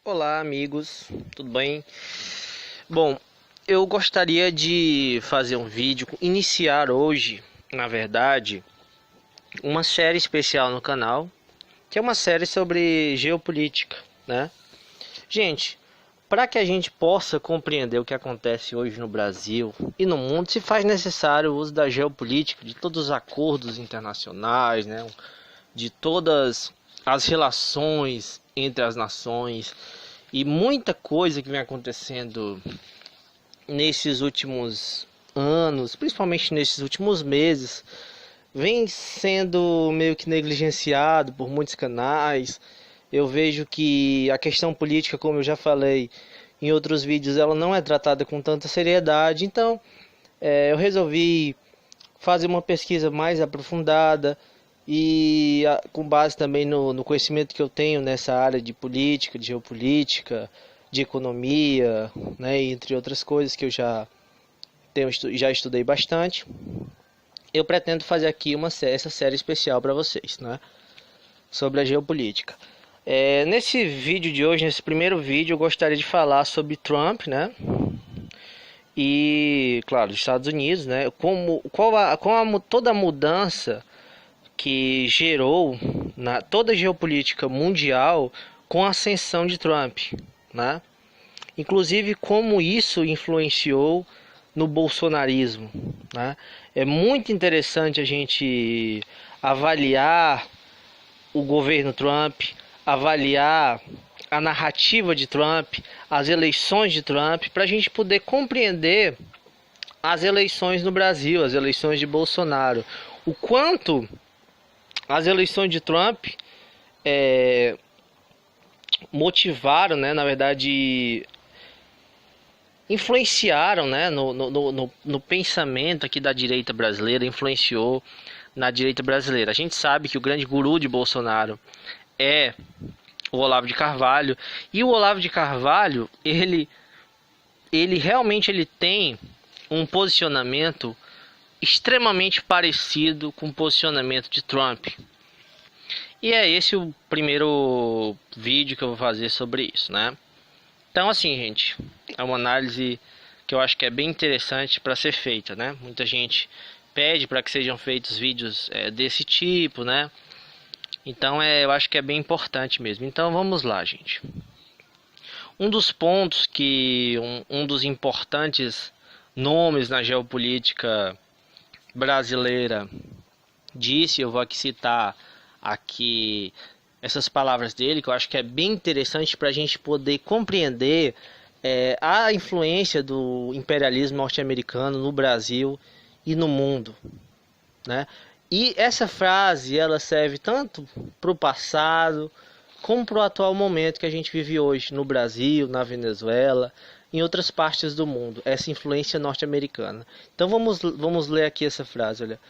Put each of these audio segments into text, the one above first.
Olá, amigos, tudo bem? Bom, eu gostaria de fazer um vídeo, iniciar hoje, na verdade, uma série especial no canal, que é uma série sobre geopolítica, né? Gente, para que a gente possa compreender o que acontece hoje no Brasil e no mundo, se faz necessário o uso da geopolítica, de todos os acordos internacionais, né? De todas as relações entre as nações e muita coisa que vem acontecendo nesses últimos anos, principalmente nesses últimos meses, vem sendo meio que negligenciado por muitos canais. Eu vejo que a questão política, como eu já falei em outros vídeos, ela não é tratada com tanta seriedade. Então, eu resolvi fazer uma pesquisa mais aprofundada e com base também no conhecimento que eu tenho nessa área de política, de geopolítica, de economia, né, entre outras coisas que eu já estudei bastante. Eu pretendo fazer aqui essa série especial para vocês, né, sobre a geopolítica. Nesse vídeo de hoje, nesse primeiro vídeo, eu gostaria de falar sobre Trump, né, e, claro, os Estados Unidos, né, toda a mudança que gerou toda a geopolítica mundial com a ascensão de Trump, né? Inclusive como isso influenciou no bolsonarismo, né? É muito interessante a gente avaliar o governo Trump, avaliar a narrativa de Trump, as eleições de Trump, para a gente poder compreender as eleições no Brasil, as eleições de Bolsonaro, o quanto as eleições de Trump motivaram, né, na verdade, influenciaram, né, no pensamento aqui da direita brasileira, influenciou na direita brasileira. A gente sabe que o grande guru de Bolsonaro é o Olavo de Carvalho, e o Olavo de Carvalho, ele realmente tem um posicionamento extremamente parecido com o posicionamento de Trump. E é esse o primeiro vídeo que eu vou fazer sobre isso, né? Então, assim, gente, é uma análise que eu acho que é bem interessante para ser feita, né? Muita gente pede para que sejam feitos vídeos desse tipo, né? Então, eu acho que é bem importante mesmo. Então, vamos lá, gente. Um dos pontos que um dos importantes nomes na geopolítica brasileira disse, eu vou aqui citar aqui essas palavras dele, que eu acho que é bem interessante para a gente poder compreender a influência do imperialismo norte-americano no Brasil e no mundo, né? E essa frase ela serve tanto para o passado como para o atual momento que a gente vive hoje no Brasil, na Venezuela, em outras partes do mundo, essa influência norte-americana. Então vamos ler aqui essa frase, olha.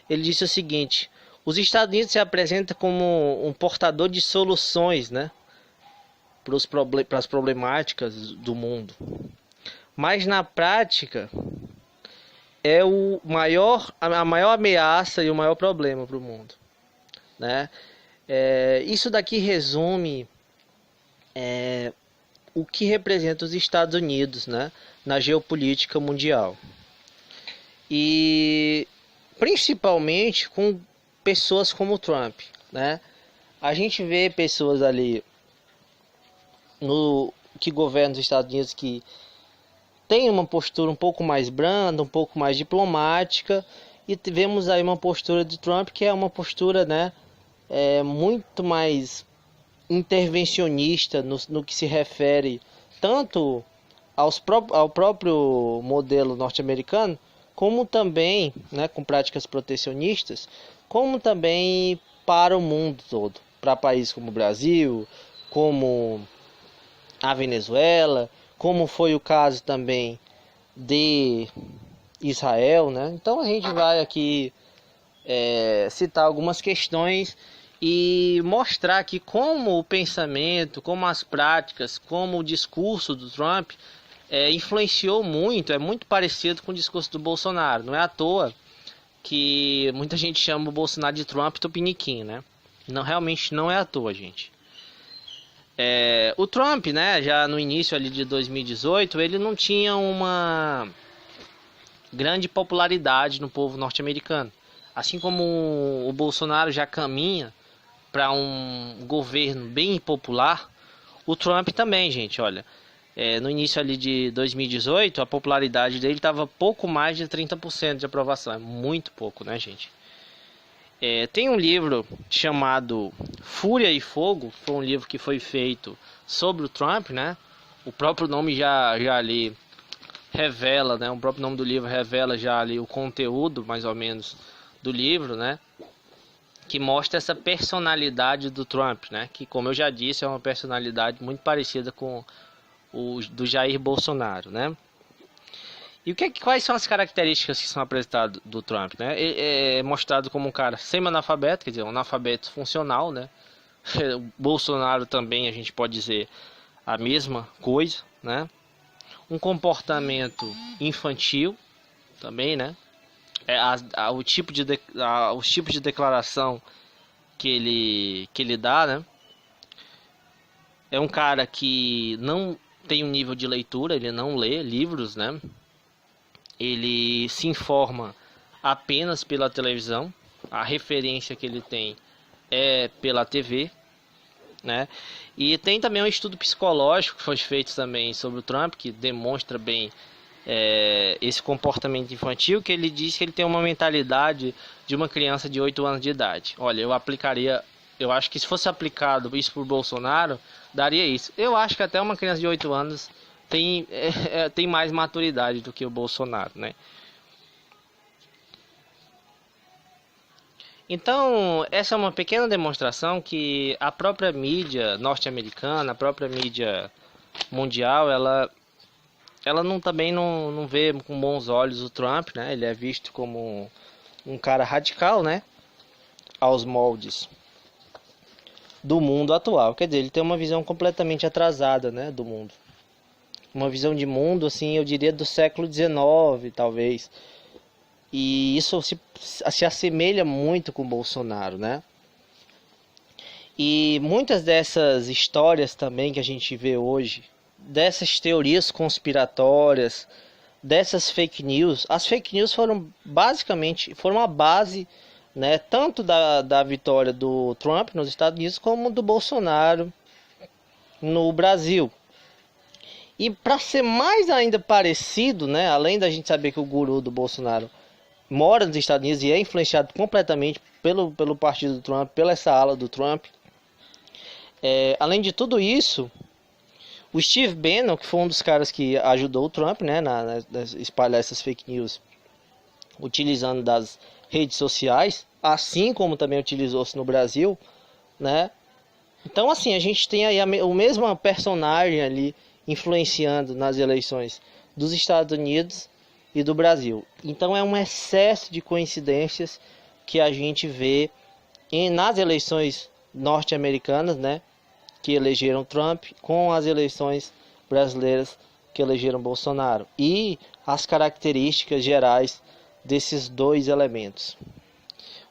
Ele disse o seguinte: os Estados Unidos se apresentam como um portador de soluções, né, para as problemáticas do mundo. Mas na prática é a maior ameaça e o maior problema para o mundo, né? Isso daqui resume o que representa os Estados Unidos, né, na geopolítica mundial. E principalmente com pessoas como Trump, né? A gente vê pessoas ali que governam os Estados Unidos que tem uma postura um pouco mais branda, um pouco mais diplomática, e vemos aí uma postura de Trump que é uma postura, né, muito mais intervencionista no que se refere tanto ao próprio modelo norte-americano, como também, né, com práticas protecionistas, como também para o mundo todo, para países como o Brasil, como a Venezuela, como foi o caso também de Israel, né? Então a gente vai aqui citar algumas questões e mostrar aqui como o pensamento, como as práticas, como o discurso do Trump influenciou muito, é muito parecido com o discurso do Bolsonaro. Não é à toa que muita gente chama o Bolsonaro de Trump tupiniquim, né? Não, realmente não é à toa, gente. O Trump, né, já no início ali de 2018, ele não tinha uma grande popularidade no povo norte-americano. Assim como o Bolsonaro já caminha para um governo bem impopular, o Trump também, gente, olha. No início ali de 2018, a popularidade dele estava pouco mais de 30% de aprovação. É muito pouco, né, gente? Tem um livro chamado Fúria e Fogo, que foi um livro que foi feito sobre o Trump, né? O próprio nome já ali revela, né? O próprio nome do livro revela já ali o conteúdo, mais ou menos, do livro, né? Que mostra essa personalidade do Trump, né? Que, como eu já disse, é uma personalidade muito parecida com o do Jair Bolsonaro, né? E quais são as características que são apresentadas do Trump, né? É mostrado como um cara semi-analfabeto, quer dizer, um analfabeto funcional, né? O Bolsonaro também, a gente pode dizer a mesma coisa, né? Um comportamento infantil também, né? Os tipos de declaração que ele dá, né? É um cara que não tem um nível de leitura, ele não lê livros, né? Ele se informa apenas pela televisão, a referência que ele tem é pela TV, né? E tem também um estudo psicológico que foi feito também sobre o Trump, que demonstra bem esse comportamento infantil, que ele diz que ele tem uma mentalidade de uma criança de 8 anos de idade. Olha, eu acho que se fosse aplicado isso por Bolsonaro, daria isso. Eu acho que até uma criança de 8 anos tem mais maturidade do que o Bolsonaro, né? Então, essa é uma pequena demonstração que a própria mídia norte-americana, a própria mídia mundial, ela também não vê com bons olhos o Trump, né? Ele é visto como um cara radical, né? Aos moldes do mundo atual. Quer dizer, ele tem uma visão completamente atrasada, né? Do mundo. Uma visão de mundo, assim, eu diria do século XIX, talvez. E isso se assemelha muito com o Bolsonaro, né? E muitas dessas histórias também que a gente vê hoje, dessas teorias conspiratórias, dessas fake news, as fake news foram a base, né, tanto da vitória do Trump nos Estados Unidos como do Bolsonaro no Brasil. E para ser mais ainda parecido, né, além da gente saber que o guru do Bolsonaro mora nos Estados Unidos e é influenciado completamente pelo partido do Trump, pela essa ala do Trump. Além de tudo isso, o Steve Bannon, que foi um dos caras que ajudou o Trump, né, na espalhar essas fake news, utilizando das redes sociais, assim como também utilizou-se no Brasil, né? Então, assim, a gente tem aí o mesmo personagem ali influenciando nas eleições dos Estados Unidos e do Brasil. Então, é um excesso de coincidências que a gente vê nas eleições norte-americanas, né, que elegeram Trump, com as eleições brasileiras que elegeram Bolsonaro, e as características gerais desses dois elementos.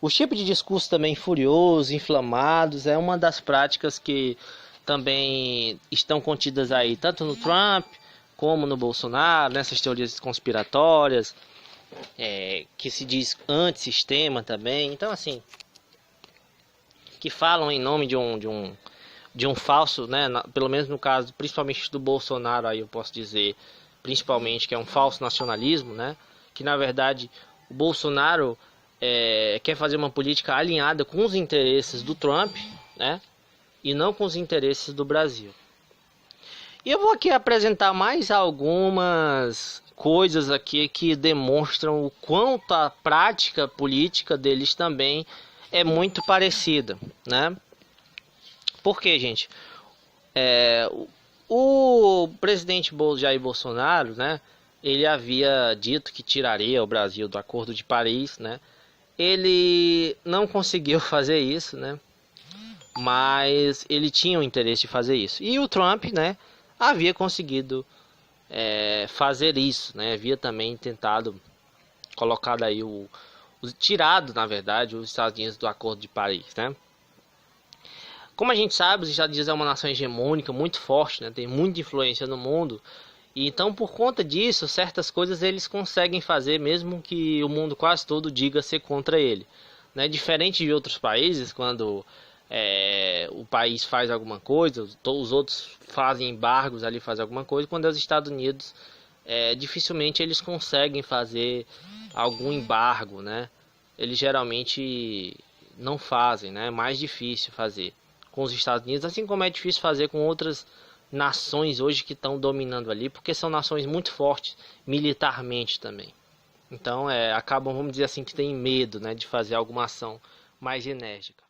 O tipo de discurso também furioso, inflamados, é uma das práticas que também estão contidas aí, tanto no Trump como no Bolsonaro, nessas teorias conspiratórias, que se diz antissistema também. Então, assim, que falam em nome de um falso, né, pelo menos no caso, principalmente do Bolsonaro, aí eu posso dizer, principalmente, que é um falso nacionalismo, né, que na verdade o Bolsonaro quer fazer uma política alinhada com os interesses do Trump, né, e não com os interesses do Brasil. E eu vou aqui apresentar mais algumas coisas aqui que demonstram o quanto a prática política deles também é muito parecida, né? Por quê, gente? O presidente Jair Bolsonaro, né? Ele havia dito que tiraria o Brasil do Acordo de Paris, né? Ele não conseguiu fazer isso, né? Mas ele tinha o interesse de fazer isso. E o Trump, né, havia conseguido fazer isso, né? Havia também tentado colocar daí tirado, na verdade, os Estados Unidos do Acordo de Paris, né? Como a gente sabe, os Estados Unidos é uma nação hegemônica muito forte, né? Tem muita influência no mundo. E então, por conta disso, certas coisas eles conseguem fazer, mesmo que o mundo quase todo diga ser contra ele. Né? Diferente de outros países, quando o país faz alguma coisa, os outros fazem embargos ali, fazem alguma coisa, quando é os Estados Unidos, dificilmente eles conseguem fazer algum embargo, né? Eles geralmente não fazem, né? É mais difícil fazer com os Estados Unidos, assim como é difícil fazer com outras nações hoje que estão dominando ali, porque são nações muito fortes militarmente também. Então acabam, vamos dizer assim, que tem medo, né, de fazer alguma ação mais enérgica.